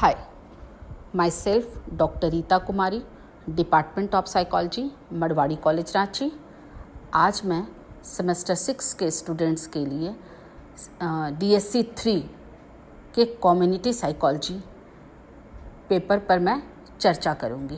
Hi, myself Dr. Rita Kumari, department of psychology, Marwari college Ranchi. आज मैं semester 6 के students के लिए DSC 3 के कम्युनिटी साइकोलॉजी पेपर पर मैं चर्चा करूंगी।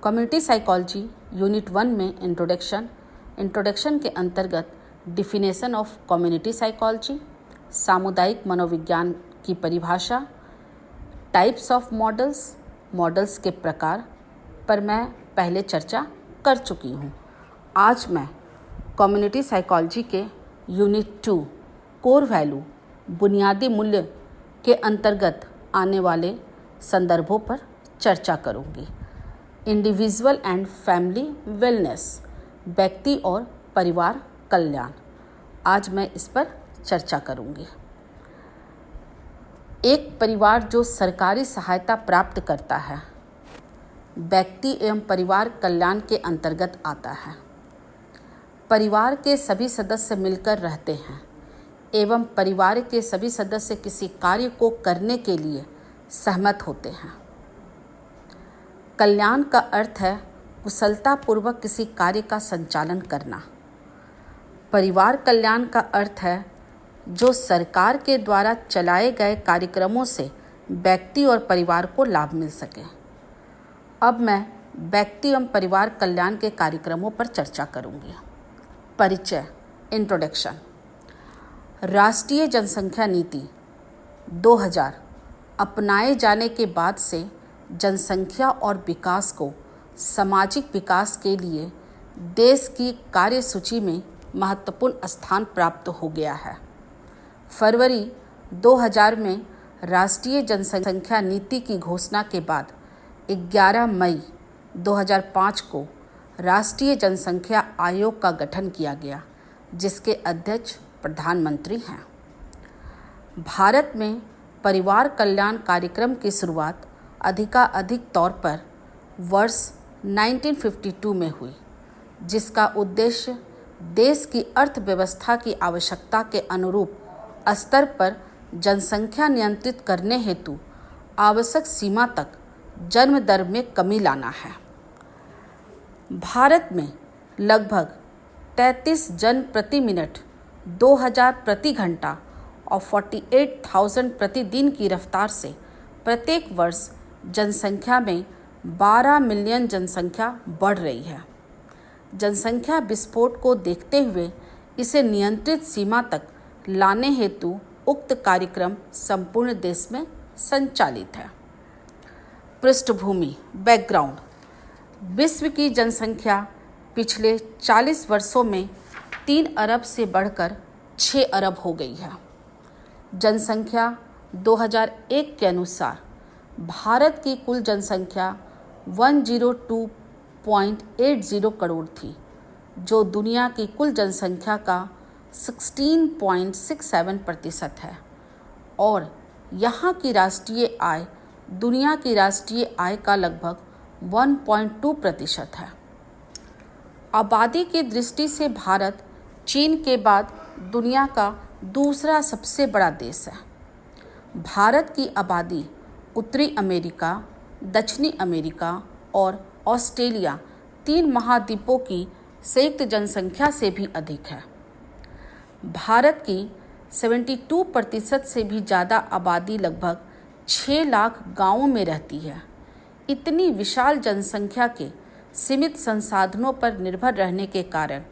कम्युनिटी साइकोलॉजी यूनिट 1 में इंट्रोडक्शन के अंतर्गत डिफिनेशन ऑफ कम्युनिटी साइकोलॉजी, सामुदायिक मनोविज्ञान की परिभाषा, टाइप्स ऑफ मॉडल्स के प्रकार पर मैं पहले चर्चा कर चुकी हूँ। आज मैं कम्युनिटी साइकोलॉजी के यूनिट 2 कोर वैल्यू बुनियादी मूल्य के अंतर्गत आने वाले संदर्भों पर चर्चा करूँगी। इंडिविजुअल एंड फैमिली वेलनेस, व्यक्ति और परिवार कल्याण, आज मैं इस पर चर्चा करूँगी। एक परिवार जो सरकारी सहायता प्राप्त करता है व्यक्ति एवं परिवार कल्याण के अंतर्गत आता है। परिवार के सभी सदस्य मिलकर रहते हैं एवं परिवार के सभी सदस्य किसी कार्य को करने के लिए सहमत होते हैं। कल्याण का अर्थ है कुशलतापूर्वक किसी कार्य का संचालन करना। परिवार कल्याण का अर्थ है जो सरकार के द्वारा चलाए गए कार्यक्रमों से व्यक्ति और परिवार को लाभ मिल सके। अब मैं व्यक्ति एवं परिवार कल्याण के कार्यक्रमों पर चर्चा करूंगी। परिचय, इंट्रोडक्शन। राष्ट्रीय जनसंख्या नीति 2000 अपनाए जाने के बाद से जनसंख्या और विकास को सामाजिक विकास के लिए देश की कार्यसूची में महत्वपूर्ण स्थान प्राप्त हो गया है। फरवरी 2000 में राष्ट्रीय जनसंख्या नीति की घोषणा के बाद 11 मई 2005 को राष्ट्रीय जनसंख्या आयोग का गठन किया गया, जिसके अध्यक्ष प्रधानमंत्री हैं। भारत में परिवार कल्याण कार्यक्रम की शुरुआत अधिकाधिक तौर पर वर्ष 1952 में हुई, जिसका उद्देश्य देश की अर्थव्यवस्था की आवश्यकता के अनुरूप स्तर पर जनसंख्या नियंत्रित करने हेतु आवश्यक सीमा तक जन्म दर में कमी लाना है। भारत में लगभग 33 जन प्रति मिनट, 2000 प्रति घंटा और 48,000 प्रतिदिन की रफ्तार से प्रत्येक वर्ष जनसंख्या में 12 मिलियन जनसंख्या बढ़ रही है। जनसंख्या विस्फोट को देखते हुए इसे नियंत्रित सीमा तक लाने हेतु उक्त कार्यक्रम संपूर्ण देश में संचालित है। पृष्ठभूमि, बैकग्राउंड। विश्व की जनसंख्या पिछले 40 वर्षों में 3 अरब से बढ़कर 6 अरब हो गई है। जनसंख्या 2001 के अनुसार भारत की कुल जनसंख्या 102.80 करोड़ थी, जो दुनिया की कुल जनसंख्या का 16.67% है और यहाँ की राष्ट्रीय आय दुनिया की राष्ट्रीय आय का लगभग 1.2% है। आबादी की दृष्टि से भारत चीन के बाद दुनिया का दूसरा सबसे बड़ा देश है। भारत की आबादी उत्तरी अमेरिका, दक्षिणी अमेरिका और ऑस्ट्रेलिया 3 महाद्वीपों की संयुक्त जनसंख्या से भी अधिक है। भारत की 72% से भी ज़्यादा आबादी लगभग 6 लाख गांवों में रहती है। इतनी विशाल जनसंख्या के सीमित संसाधनों पर निर्भर रहने के कारण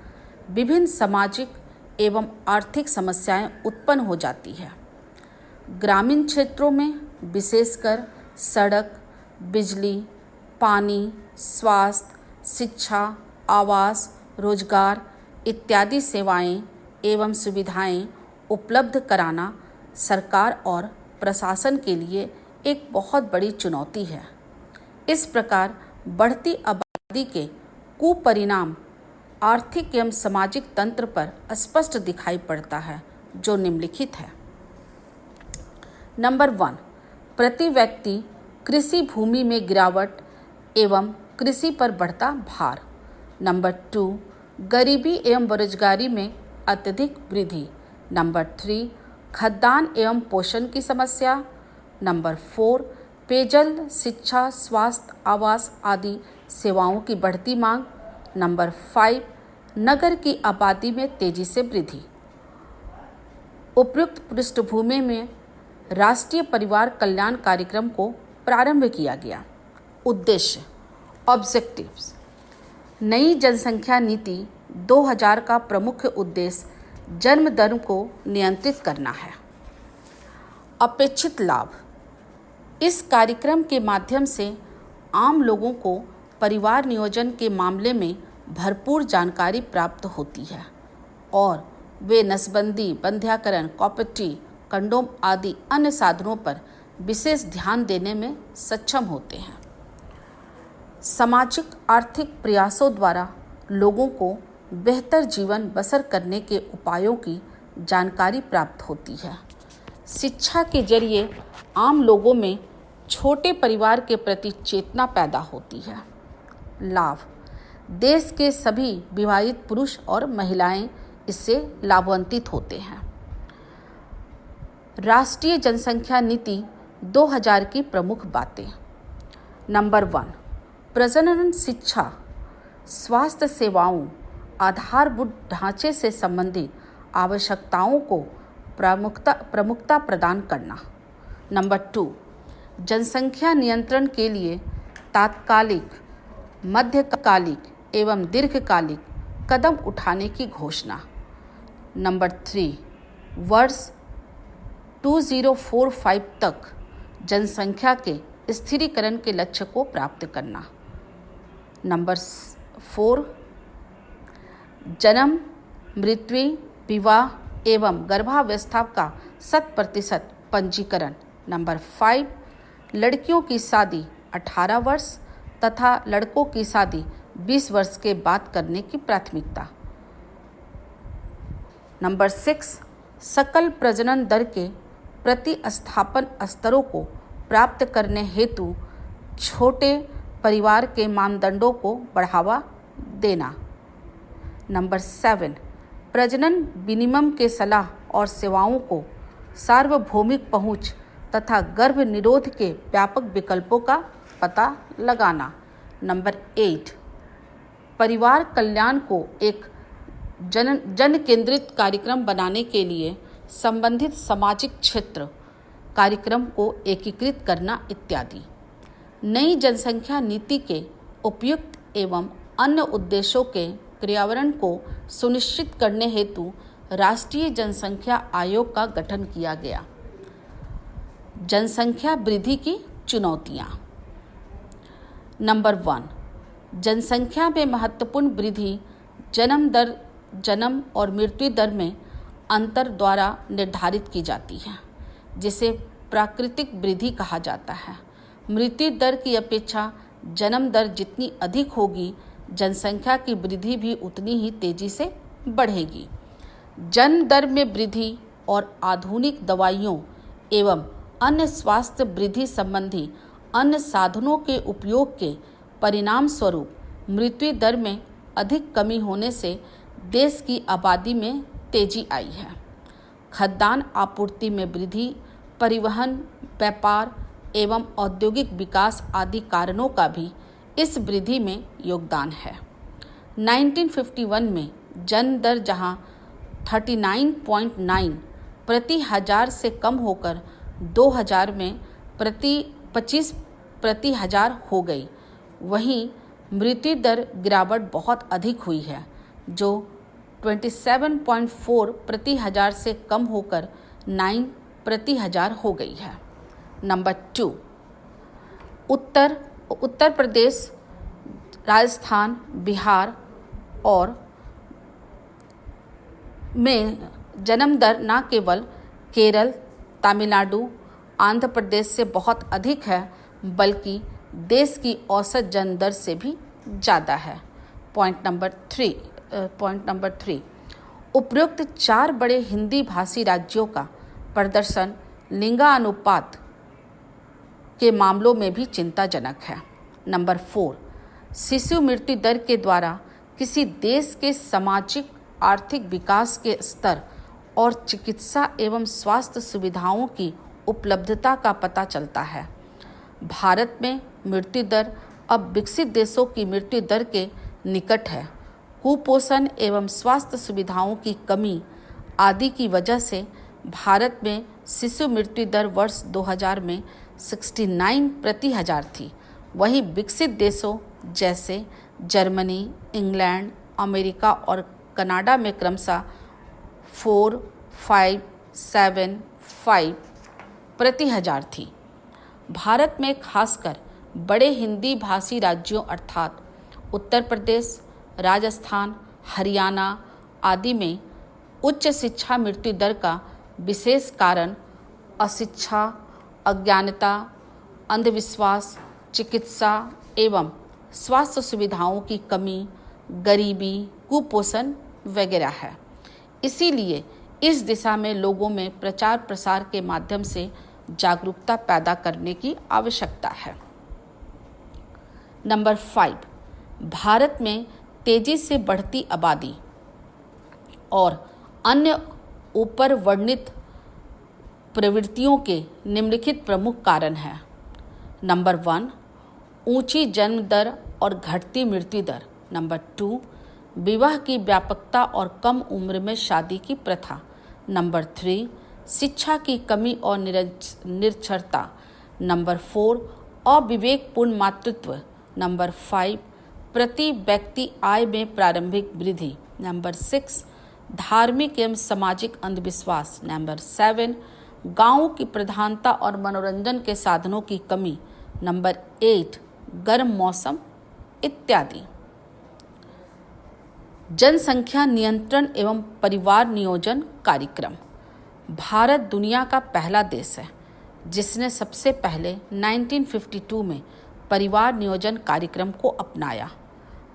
विभिन्न सामाजिक एवं आर्थिक समस्याएं उत्पन्न हो जाती है। ग्रामीण क्षेत्रों में विशेषकर सड़क, बिजली, पानी, स्वास्थ्य, शिक्षा, आवास, रोजगार इत्यादि सेवाएं एवं सुविधाएं उपलब्ध कराना सरकार और प्रशासन के लिए एक बहुत बड़ी चुनौती है। इस प्रकार बढ़ती आबादी के कुपरिणाम आर्थिक एवं सामाजिक तंत्र पर स्पष्ट दिखाई पड़ता है, जो निम्नलिखित है। नंबर 1, प्रति व्यक्ति कृषि भूमि में गिरावट एवं कृषि पर बढ़ता भार। नंबर 2, गरीबी एवं बेरोजगारी में अत्यधिक वृद्धि। नंबर 3, खाद्यान्न एवं पोषण की समस्या। नंबर 4, पेयजल, शिक्षा, स्वास्थ्य, आवास आदि सेवाओं की बढ़ती मांग। नंबर 5, नगर की आबादी में तेजी से वृद्धि। उपयुक्त पृष्ठभूमि में राष्ट्रीय परिवार कल्याण कार्यक्रम को प्रारंभ किया गया। उद्देश्य, ऑब्जेक्टिव्स। नई जनसंख्या नीति 2000 का प्रमुख उद्देश्य जन्म दर को नियंत्रित करना है। अपेक्षित लाभ, इस कार्यक्रम के माध्यम से आम लोगों को परिवार नियोजन के मामले में भरपूर जानकारी प्राप्त होती है और वे नसबंदी, बंध्याकरण, कॉपर्टी, कंडोम आदि अन्य साधनों पर विशेष ध्यान देने में सक्षम होते हैं। सामाजिक आर्थिक प्रयासों द्वारा लोगों को बेहतर जीवन बसर करने के उपायों की जानकारी प्राप्त होती है। शिक्षा के जरिए आम लोगों में छोटे परिवार के प्रति चेतना पैदा होती है। लाभ, देश के सभी विवाहित पुरुष और महिलाएं इससे लाभान्वित होते हैं। राष्ट्रीय जनसंख्या नीति 2000 की प्रमुख बातें। नंबर 1, प्रजनन शिक्षा, स्वास्थ्य सेवाओं, आधारभूत ढांचे से संबंधित आवश्यकताओं को प्रमुखता प्रदान करना। नंबर 2, जनसंख्या नियंत्रण के लिए तात्कालिक, मध्यकालिक एवं दीर्घकालिक कदम उठाने की घोषणा। नंबर 3, वर्ष 2045 तक जनसंख्या के स्थिरीकरण के लक्ष्य को प्राप्त करना। नंबर 4, जन्म, मृत्यु, विवाह एवं गर्भावस्था का 100% पंजीकरण। नंबर 5, लड़कियों की शादी 18 वर्ष तथा लड़कों की शादी 20 वर्ष के बाद करने की प्राथमिकता। नंबर 6, सकल प्रजनन दर के प्रतिस्थापन स्तरों को प्राप्त करने हेतु छोटे परिवार के मानदंडों को बढ़ावा देना। नंबर 7, प्रजनन विनिमय के सलाह और सेवाओं को सार्वभौमिक पहुंच तथा गर्भ निरोध के व्यापक विकल्पों का पता लगाना। नंबर 8, परिवार कल्याण को एक जन केंद्रित कार्यक्रम बनाने के लिए संबंधित सामाजिक क्षेत्र कार्यक्रम को एकीकृत करना इत्यादि। नई जनसंख्या नीति के उपयुक्त एवं अन्य उद्देश्यों के क्रियान्वयन को सुनिश्चित करने हेतु राष्ट्रीय जनसंख्या आयोग का गठन किया गया। जनसंख्या वृद्धि की चुनौतियाँ। नंबर 1, जनसंख्या में महत्वपूर्ण वृद्धि जन्म और मृत्यु दर में अंतर द्वारा निर्धारित की जाती है, जिसे प्राकृतिक वृद्धि कहा जाता है। मृत्यु दर की अपेक्षा जन्म दर जितनी अधिक होगी, जनसंख्या की वृद्धि भी उतनी ही तेजी से बढ़ेगी। जन्म दर में वृद्धि और आधुनिक दवाइयों एवं अन्य स्वास्थ्य वृद्धि संबंधी अन्य साधनों के उपयोग के परिणाम स्वरूप मृत्यु दर में अधिक कमी होने से देश की आबादी में तेजी आई है। खाद्यान्न आपूर्ति में वृद्धि, परिवहन, व्यापार एवं औद्योगिक विकास आदि कारणों का भी इस वृद्धि में योगदान है। 1951 में जन्म दर जहां 39.9 प्रति हजार से कम होकर 2000 में 25 प्रति हजार हो गई, वहीं मृत्यु दर गिरावट बहुत अधिक हुई है, जो 27.4 प्रति हजार से कम होकर 9 प्रति हजार हो गई है। नंबर 2, उत्तर प्रदेश, राजस्थान, बिहार और में जन्म दर न केवल केरल, तमिलनाडु, आंध्र प्रदेश से बहुत अधिक है, बल्कि देश की औसत जन्म दर से भी ज़्यादा है। पॉइंट नंबर 3, उपरोक्त 4 बड़े हिंदी भाषी राज्यों का प्रदर्शन लिंगानुपात के मामलों में भी चिंताजनक है। नंबर 4, शिशु मृत्यु दर के द्वारा किसी देश के सामाजिक आर्थिक विकास के स्तर और चिकित्सा एवं स्वास्थ्य सुविधाओं की उपलब्धता का पता चलता है। भारत में मृत्यु दर अब विकसित देशों की मृत्यु दर के निकट है। कुपोषण एवं स्वास्थ्य सुविधाओं की कमी आदि की वजह से भारत में शिशु मृत्यु दर वर्ष 2000 में 69 प्रति हजार थी। वहीं विकसित देशों जैसे जर्मनी, इंग्लैंड, अमेरिका और कनाडा में क्रमशः 4, 5, 7, 5 प्रति हजार थी। भारत में खासकर बड़े हिंदी भाषी राज्यों अर्थात उत्तर प्रदेश, राजस्थान, हरियाणा आदि में उच्च शिक्षा मृत्यु दर का विशेष कारण अशिक्षा, अज्ञानता, अंधविश्वास, चिकित्सा एवं स्वास्थ्य सुविधाओं की कमी, गरीबी, कुपोषण वगैरह है। इसीलिए इस दिशा में लोगों में प्रचार प्रसार के माध्यम से जागरूकता पैदा करने की आवश्यकता है। नंबर 5, भारत में तेजी से बढ़ती आबादी और अन्य ऊपर वर्णित प्रवृत्तियों के निम्नलिखित प्रमुख कारण हैं। नंबर 1, ऊंची जन्म दर और घटती मृत्यु दर। नंबर 2, विवाह की व्यापकता और कम उम्र में शादी की प्रथा। नंबर 3, शिक्षा की कमी और निरक्षरता। नंबर 4, अविवेकपूर्ण मातृत्व। नंबर 5, प्रति व्यक्ति आय में प्रारंभिक वृद्धि। नंबर 6, धार्मिक एवं सामाजिक अंधविश्वास। नंबर 7, गांवों की प्रधानता और मनोरंजन के साधनों की कमी। नंबर 8, गर्म मौसम इत्यादि। जनसंख्या नियंत्रण एवं परिवार नियोजन कार्यक्रम। भारत दुनिया का पहला देश है जिसने सबसे पहले 1952 में परिवार नियोजन कार्यक्रम को अपनाया।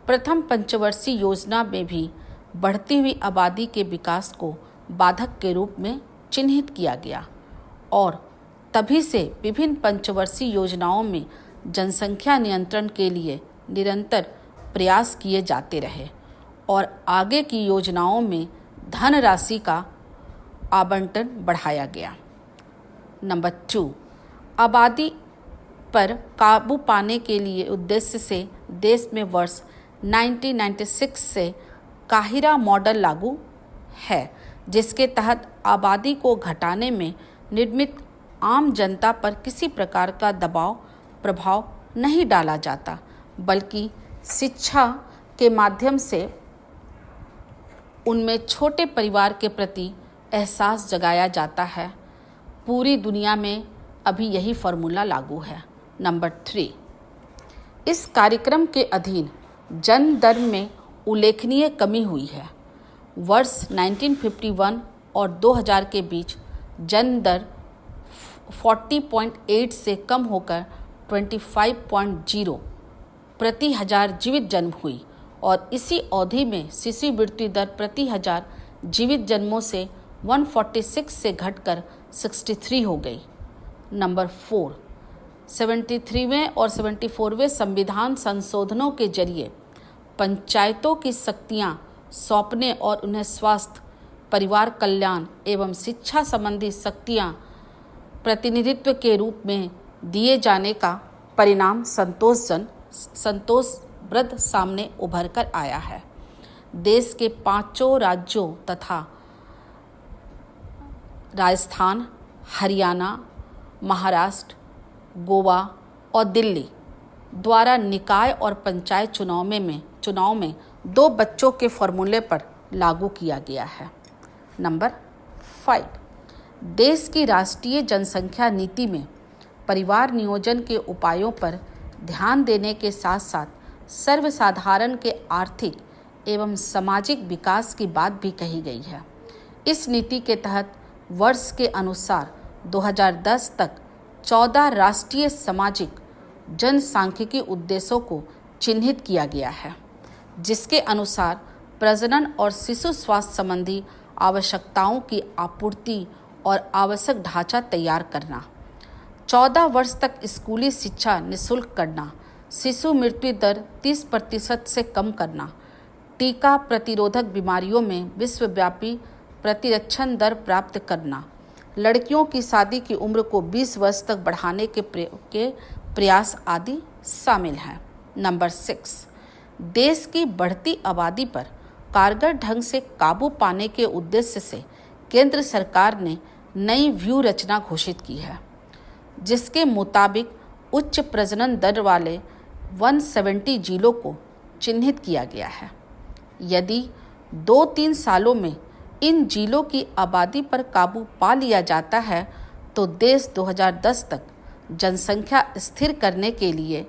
प्रथम पंचवर्षीय योजना में भी बढ़ती हुई आबादी के विकास को बाधक के रूप में चिन्हित किया गया और तभी से विभिन्न पंचवर्षीय योजनाओं में जनसंख्या नियंत्रण के लिए निरंतर प्रयास किए जाते रहे और आगे की योजनाओं में धनराशि का आवंटन बढ़ाया गया। नंबर 2, आबादी पर काबू पाने के लिए उद्देश्य से देश में वर्ष 1996 से काहिरा मॉडल लागू है, जिसके तहत आबादी को घटाने में निर्मित आम जनता पर किसी प्रकार का दबाव प्रभाव नहीं डाला जाता, बल्कि शिक्षा के माध्यम से उनमें छोटे परिवार के प्रति एहसास जगाया जाता है। पूरी दुनिया में अभी यही फॉर्मूला लागू है। नंबर 3, इस कार्यक्रम के अधीन जन्म दर में उल्लेखनीय कमी हुई है। वर्ष 1951 और 2000 के बीच जन्म दर 40.8 से कम होकर 25.0 प्रति हजार जीवित जन्म हुई और इसी अवधि में शिशु मृत्यु दर प्रति हजार जीवित जन्मों से 146 से घटकर 63 हो गई। नंबर 4, 73वें और 74वें संविधान संशोधनों के जरिए पंचायतों की शक्तियां सौंपने और उन्हें स्वास्थ्य, परिवार कल्याण एवं शिक्षा संबंधी शक्तियां प्रतिनिधित्व के रूप में दिए जाने का परिणाम संतोषप्रद सामने उभर कर आया है। देश के 5 राज्यों तथा राजस्थान, हरियाणा, महाराष्ट्र, गोवा और दिल्ली द्वारा निकाय और पंचायत चुनाव में 2 बच्चों के फॉर्मूले पर लागू किया गया है। नंबर 5, देश की राष्ट्रीय जनसंख्या नीति में परिवार नियोजन के उपायों पर ध्यान देने के साथ साथ सर्वसाधारण के आर्थिक एवं सामाजिक विकास की बात भी कही गई है। इस नीति के तहत वर्ष के अनुसार 2010 तक 14 राष्ट्रीय सामाजिक जनसांख्यिकी उद्देश्यों को चिन्हित किया गया है, जिसके अनुसार प्रजनन और शिशु स्वास्थ्य संबंधी आवश्यकताओं की आपूर्ति और आवश्यक ढांचा तैयार करना, 14 वर्ष तक स्कूली शिक्षा निःशुल्क करना, शिशु मृत्यु दर 30% से कम करना, टीका प्रतिरोधक बीमारियों में विश्वव्यापी प्रतिरक्षण दर प्राप्त करना, लड़कियों की शादी की उम्र को 20 वर्ष तक बढ़ाने के प्रयास आदि शामिल हैं। नंबर 6, देश की बढ़ती आबादी पर कारगर ढंग से काबू पाने के उद्देश्य से केंद्र सरकार ने नई व्यू रचना घोषित की है, जिसके मुताबिक उच्च प्रजनन दर वाले 170 जिलों को चिन्हित किया गया है। यदि 2-3 सालों में इन जिलों की आबादी पर काबू पा लिया जाता है तो देश 2010 तक जनसंख्या स्थिर करने के लिए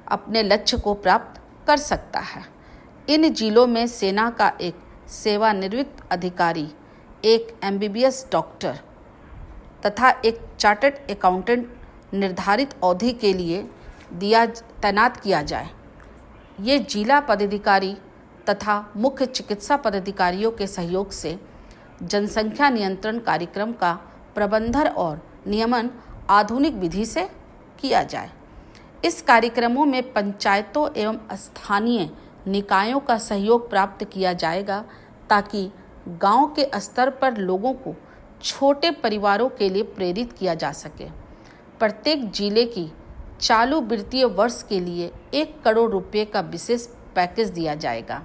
अपने लक्ष्य को प्राप्त कर सकता है। इन जिलों में सेना का एक सेवानिवृत्त अधिकारी, एक MBBS डॉक्टर तथा एक चार्टर्ड अकाउंटेंट निर्धारित अवधि के लिए तैनात किया जाए। ये जिला पदाधिकारी तथा मुख्य चिकित्सा पदाधिकारियों के सहयोग से जनसंख्या नियंत्रण कार्यक्रम का प्रबंधन और नियमन आधुनिक विधि से किया जाए। इस कार्यक्रमों में पंचायतों एवं स्थानीय निकायों का सहयोग प्राप्त किया जाएगा ताकि गांव के स्तर पर लोगों को छोटे परिवारों के लिए प्रेरित किया जा सके। प्रत्येक जिले की चालू वित्तीय वर्ष के लिए 1 करोड़ रुपये का विशेष पैकेज दिया जाएगा।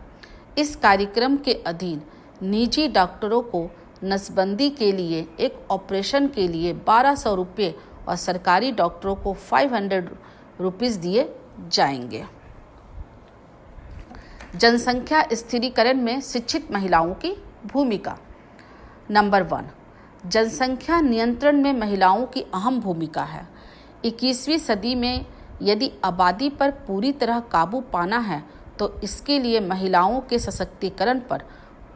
इस कार्यक्रम के अधीन निजी डॉक्टरों को नसबंदी के लिए एक ऑपरेशन के लिए 1200 रुपये और सरकारी डॉक्टरों को 500 रुपीज़ दिए जाएंगे। जनसंख्या स्थिरीकरण में शिक्षित महिलाओं की भूमिका। नंबर 1, जनसंख्या नियंत्रण में महिलाओं की अहम भूमिका है। 21वीं सदी में यदि आबादी पर पूरी तरह काबू पाना है तो इसके लिए महिलाओं के सशक्तिकरण पर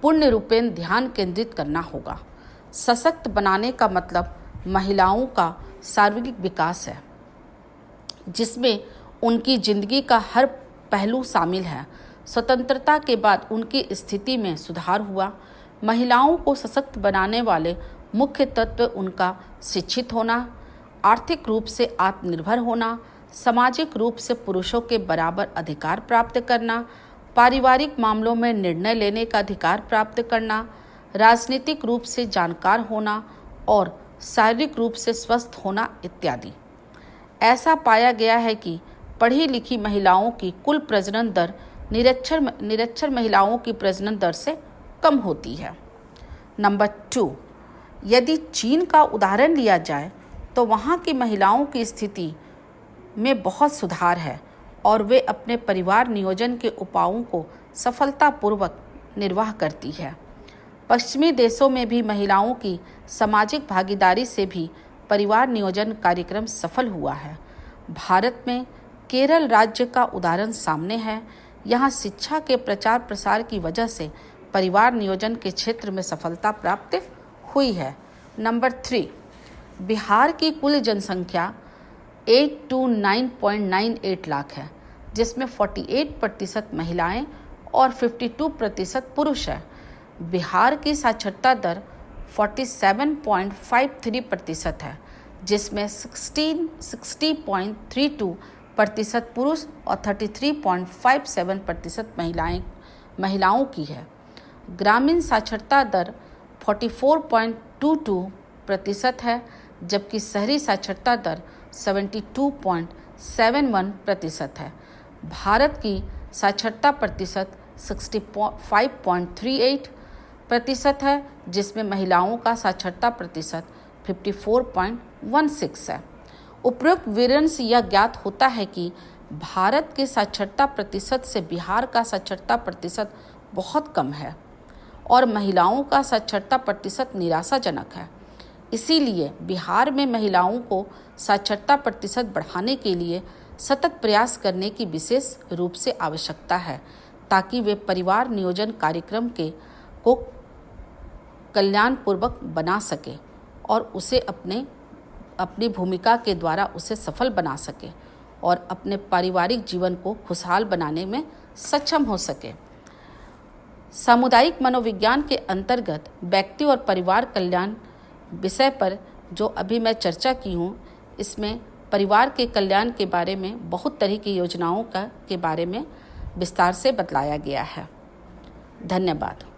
पूर्ण रूपेण ध्यान केंद्रित करना होगा। सशक्त बनाने का मतलब महिलाओं का सार्वजनिक विकास है, जिसमें उनकी जिंदगी का हर पहलू शामिल है। स्वतंत्रता के बाद उनकी स्थिति में सुधार हुआ। महिलाओं को सशक्त बनाने वाले मुख्य तत्व उनका शिक्षित होना, आर्थिक रूप से आत्मनिर्भर होना, सामाजिक रूप से पुरुषों के बराबर अधिकार प्राप्त करना, पारिवारिक मामलों में निर्णय लेने का अधिकार प्राप्त करना, राजनीतिक रूप से जानकार होना और शारीरिक रूप से स्वस्थ होना इत्यादि। ऐसा पाया गया है कि पढ़ी लिखी महिलाओं की कुल प्रजनन दर निरक्षर महिलाओं की प्रजनन दर से कम होती है। नंबर 2, यदि चीन का उदाहरण लिया जाए तो वहाँ की महिलाओं की स्थिति में बहुत सुधार है और वे अपने परिवार नियोजन के उपायों को सफलतापूर्वक निर्वाह करती है। पश्चिमी देशों में भी महिलाओं की सामाजिक भागीदारी से भी परिवार नियोजन कार्यक्रम सफल हुआ है। भारत में केरल राज्य का उदाहरण सामने है। यहाँ शिक्षा के प्रचार प्रसार की वजह से परिवार नियोजन के क्षेत्र में सफलता प्राप्त हुई है। नंबर 3, बिहार की कुल जनसंख्या 829.98 लाख है, जिसमें 48% महिलाएं और 52% पुरुष है। बिहार की साक्षरता दर 47.53% है, जिसमें 60.32% पुरुष और 33.57% महिलाओं की है। ग्रामीण साक्षरता दर 44.22% है, जबकि शहरी साक्षरता दर 72.71% है। भारत की साक्षरता प्रतिशत 65.38% है, जिसमें महिलाओं का साक्षरता प्रतिशत 54.16 है। उपरोक्त विवरण से यह ज्ञात होता है कि भारत के साक्षरता प्रतिशत से बिहार का साक्षरता प्रतिशत बहुत कम है और महिलाओं का साक्षरता प्रतिशत निराशाजनक है। इसीलिए बिहार में महिलाओं को साक्षरता प्रतिशत बढ़ाने के लिए सतत प्रयास करने की विशेष रूप से आवश्यकता है, ताकि वे परिवार नियोजन कार्यक्रम को कल्याणपूर्वक बना सके और उसे अपनी भूमिका के द्वारा उसे सफल बना सके और अपने पारिवारिक जीवन को खुशहाल बनाने में सक्षम हो सके। सामुदायिक मनोविज्ञान के अंतर्गत व्यक्ति और परिवार कल्याण विषय पर जो अभी मैं चर्चा की हूँ, इसमें परिवार के कल्याण के बारे में बहुत तरह की योजनाओं के बारे में विस्तार से बतलाया गया है। धन्यवाद।